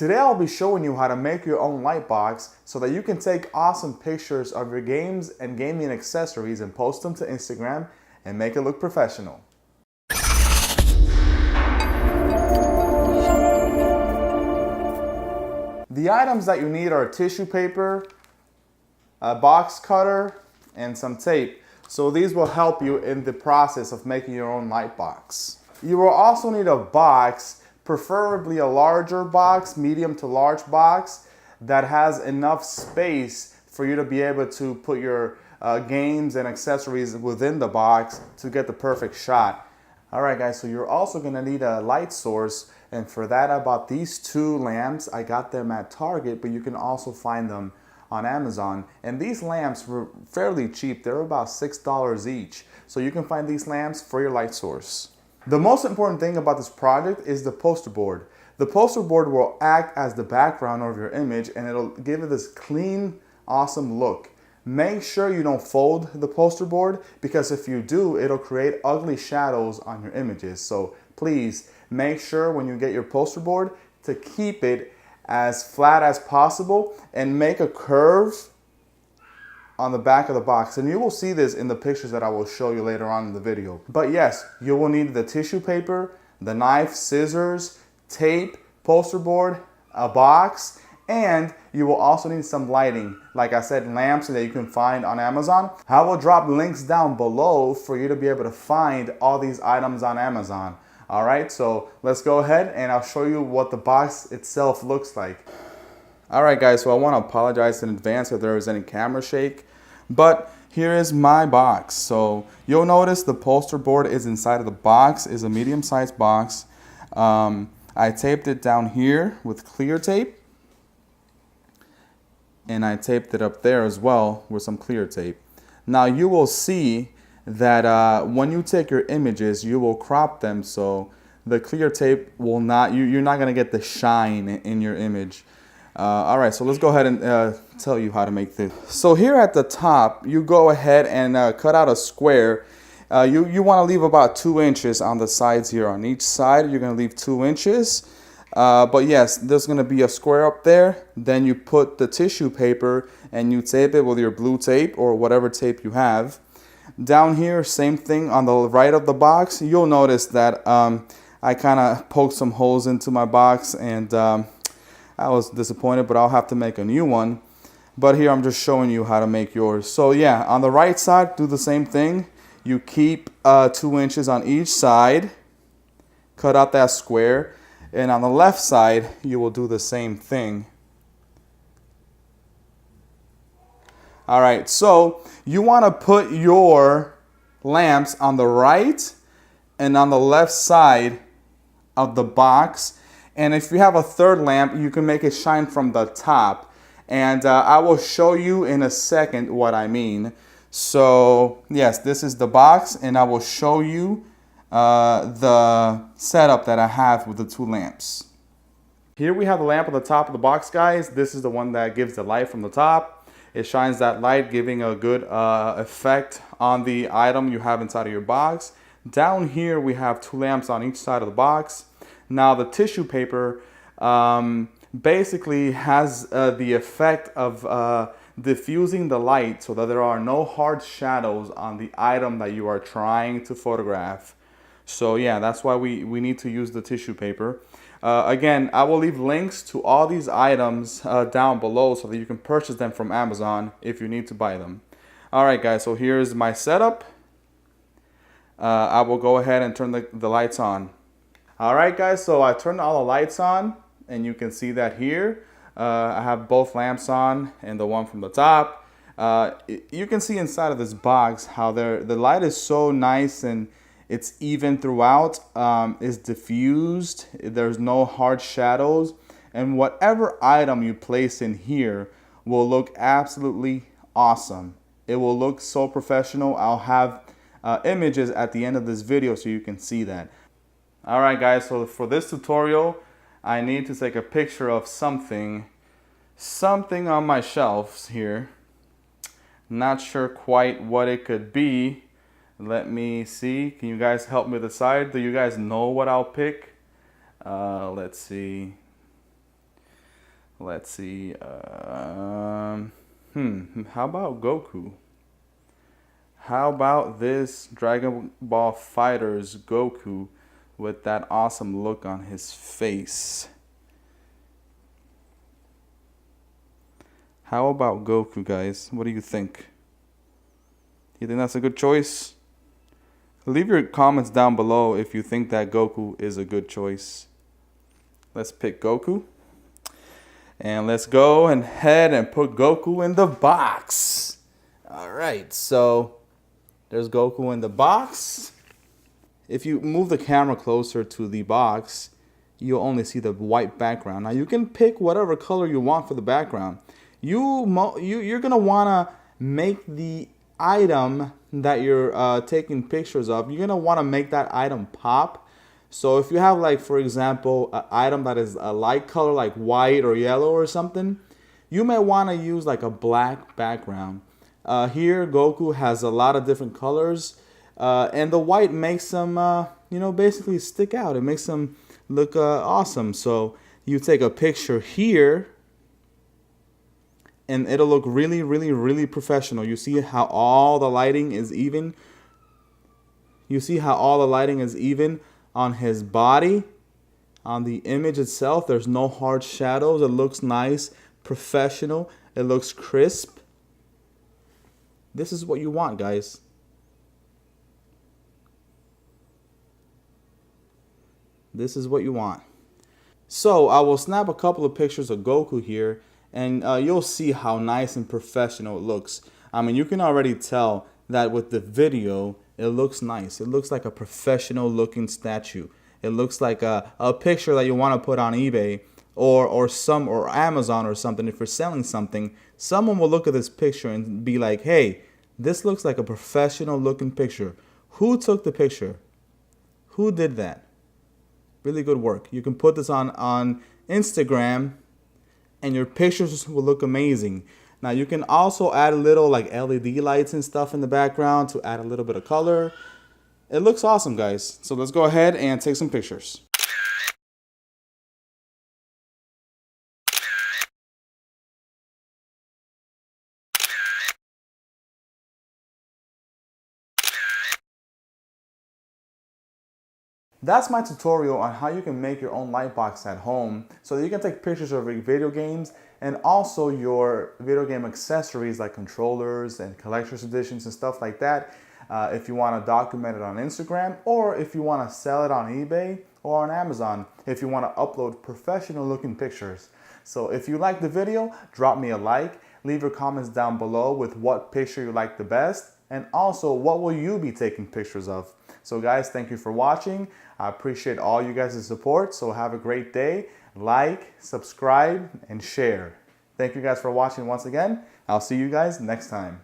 Today I'll be showing you how to make your own light box so that you can take awesome pictures of your games and gaming accessories and post them to Instagram and make it look professional. The items that you need are tissue paper, a box cutter, and some tape. So these will help you in the process of making your own light box. You will also need a box, preferably a larger box, medium to large box, that has enough space for you to be able to put your games and accessories within the box to get the perfect shot. Alright guys, so you're also going to need a light source, and for that I bought these two lamps. I got them at Target, but you can also find them on Amazon. And these lamps were fairly cheap. They're about $6 each. So you can find these lamps for your light source. The most important thing about this project is the poster board. The poster board will act as the background of your image, and it'll give it this clean, awesome look. Make sure you don't fold the poster board, because if you do, it'll create ugly shadows on your images. So please make sure when you get your poster board to keep it as flat as possible and make a curve on the back of the box. And you will see this in the pictures that I will show you later on in the video. But yes, you will need the tissue paper, the knife, scissors, tape, poster board, a box, and you will also need some lighting. Like I said, lamps that you can find on Amazon. I will drop links down below for you to be able to find all these items on Amazon. All right, so let's go ahead and I'll show you what the box itself looks like. All right guys, so I want to apologize in advance if there was any camera shake, but here is my box. So you'll notice the poster board is inside of the box, is a medium-sized box. I taped it down here with clear tape, and I taped it up there as well with some clear tape. Now you will see that when you take your images, you will crop them so the clear tape will not, you're not going to get the shine in your image. All right, so let's go ahead and tell you how to make this. So here at the top, you go ahead and cut out a square. You want to leave about 2 inches on the sides here. On each side, you're going to leave 2 inches. But yes, there's going to be a square up there. Then you put the tissue paper and you tape it with your blue tape or whatever tape you have. Down here, same thing on the right of the box. You'll notice that I kind of poked some holes into my box, and I was disappointed, but I'll have to make a new one. But here I'm just showing you how to make yours. So yeah, on the right side, do the same thing. You keep 2 inches on each side, cut out that square, and on the left side, you will do the same thing. All right, so you want to put your lamps on the right and on the left side of the box. And if you have a third lamp, you can make it shine from the top. And I will show you in a second what I mean. So yes, this is the box, and I will show you the setup that I have with the 2 lamps. Here we have the lamp on the top of the box, guys. This is the one that gives the light from the top. It shines that light, giving a good effect on the item you have inside of your box. Down here, we have 2 lamps on each side of the box. Now, the tissue paper basically has the effect of diffusing the light so that there are no hard shadows on the item that you are trying to photograph. So yeah, that's why we need to use the tissue paper. Again, I will leave links to all these items down below so that you can purchase them from Amazon if you need to buy them. Alright guys, so here's my setup. I will go ahead and turn the lights on. Alright guys, so I turned all the lights on, and you can see that here. I have both lamps on and the one from the top. You can see inside of this box how the light is so nice and it's even throughout, it's diffused, there's no hard shadows, and whatever item you place in here will look absolutely awesome. It will look so professional. I'll have images at the end of this video so you can see that. Alright guys, so for this tutorial, I need to take a picture of something on my shelves here. Not sure quite what it could be. Let me see. Can you guys help me decide? Do you guys know what I'll pick? Let's see. Let's see. How about Goku? How about this Dragon Ball Fighter's Goku with that awesome look on his face? How about Goku, guys? What do you think? You think that's a good choice? Leave your comments down below if you think that Goku is a good choice. Let's pick Goku. And let's go ahead and put Goku in the box. All right, so there's Goku in the box. If you move the camera closer to the box, you'll only see the white background. Now you can pick whatever color you want for the background. You're gonna wanna make the item that you're taking pictures of, you're gonna wanna make that item pop. So if you have, like, for example, an item that is a light color like white or yellow or something, you may want to use like a black background. Here Goku has a lot of different colors, and the white makes them basically stick out. It makes them look awesome. So you take a picture here and it'll look really, really, really professional. You see how all the lighting is even? You see how all the lighting is even on his body, on the image itself. There's no hard shadows. It looks nice, professional. It looks crisp. This is what you want, guys. This is what you want. So I will snap a couple of pictures of Goku here, and you'll see how nice and professional it looks. I mean, you can already tell that with the video, it looks nice. It looks like a professional looking statue. It looks like a picture that you want to put on eBay or Amazon or something. If you're selling something, someone will look at this picture and be like, hey, this looks like a professional looking picture. Who took the picture? Who did that? Really good work. You can put this on Instagram and your pictures will look amazing. Now you can also add a little like LED lights and stuff in the background to add a little bit of color. It looks awesome, guys. So let's go ahead and take some pictures. That's my tutorial on how you can make your own light box at home so that you can take pictures of your video games and also your video game accessories like controllers and collector's editions and stuff like that. If you want to document it on Instagram, or if you want to sell it on eBay or on Amazon, if you want to upload professional looking pictures. So if you like the video, drop me a like, leave your comments down below with what picture you like the best, and also what will you be taking pictures of. So guys, thank you for watching. I appreciate all you guys' support. So have a great day. Like, subscribe, and share. Thank you guys for watching once again. I'll see you guys next time.